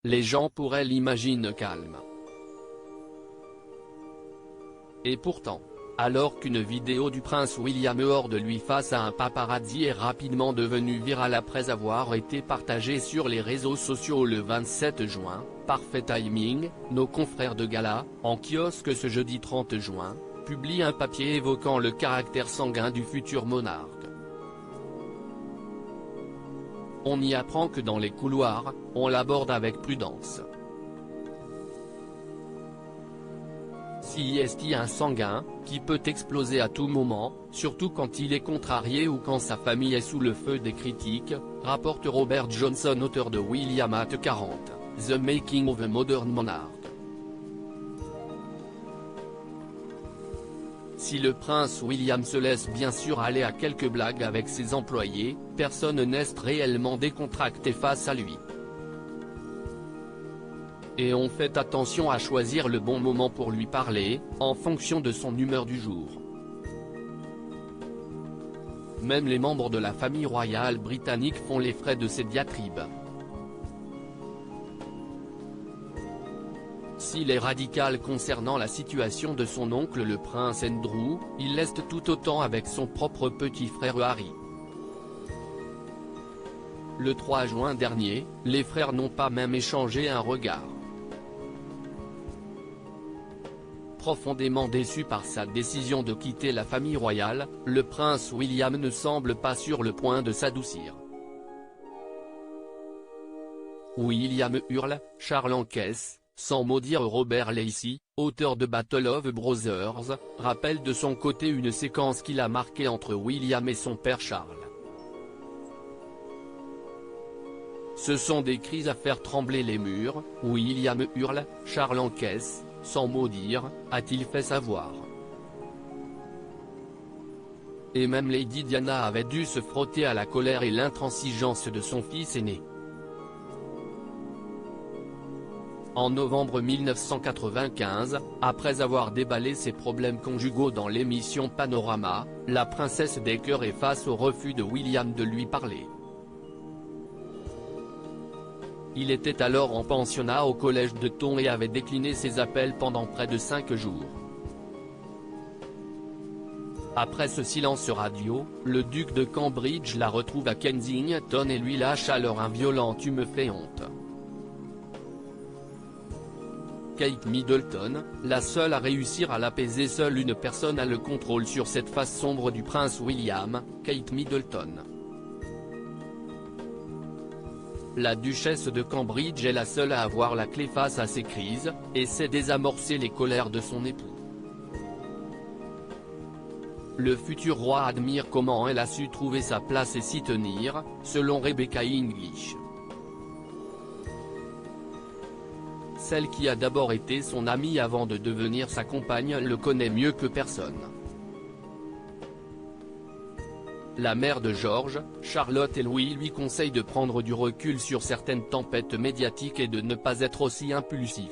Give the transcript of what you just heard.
les gens pourraient l'imaginer calme. Et pourtant, alors qu'une vidéo du prince William hors de lui face à un paparazzi est rapidement devenue virale après avoir été partagée sur les réseaux sociaux le 27 juin, parfait timing, nos confrères de Gala, en kiosque ce jeudi 30 juin, publient un papier évoquant le caractère sanguin du futur monarque. On y apprend que dans les couloirs, on l'aborde avec prudence. Si est un sanguin, qui peut exploser à tout moment, surtout quand il est contrarié ou quand sa famille est sous le feu des critiques, rapporte Robert Johnson, auteur de William at 40, The Making of a Modern Monarch. Si le prince William se laisse bien sûr aller à quelques blagues avec ses employés, personne n'est réellement décontracté face à lui. Et on fait attention à choisir le bon moment pour lui parler, en fonction de son humeur du jour. Même les membres de la famille royale britannique font les frais de ces diatribes. S'il est radical concernant la situation de son oncle le prince Andrew, il l'est tout autant avec son propre petit frère Harry. Le 3 juin dernier, les frères n'ont pas même échangé un regard. Profondément déçu par sa décision de quitter la famille royale, le prince William ne semble pas sur le point de s'adoucir. William hurle, Charles encaisse, sans maudire Robert Lacey, auteur de Battle of Brothers, rappelle de son côté une séquence qu'il a marquée entre William et son père Charles. Ce sont des cris à faire trembler les murs, William hurle, Charles encaisse, sans maudire, a-t-il fait savoir. Et même Lady Diana avait dû se frotter à la colère et l'intransigeance de son fils aîné. En novembre 1995, après avoir déballé ses problèmes conjugaux dans l'émission Panorama, la princesse des cœurs est face au refus de William de lui parler. Il était alors en pensionnat au collège de Taunton et avait décliné ses appels pendant près de 5 jours. Après ce silence radio, le duc de Cambridge la retrouve à Kensington et lui lâche alors un violent « tu me fais honte ». Kate Middleton, la seule à réussir à l'apaiser, seule une personne a le contrôle sur cette face sombre du prince William, Kate Middleton. La duchesse de Cambridge est la seule à avoir la clé face à ces crises, et sait désamorcer les colères de son époux. Le futur roi admire comment elle a su trouver sa place et s'y tenir, selon Rebecca English. Celle qui a d'abord été son amie avant de devenir sa compagne le connaît mieux que personne. La mère de George, Charlotte et Louis lui conseille de prendre du recul sur certaines tempêtes médiatiques et de ne pas être aussi impulsif.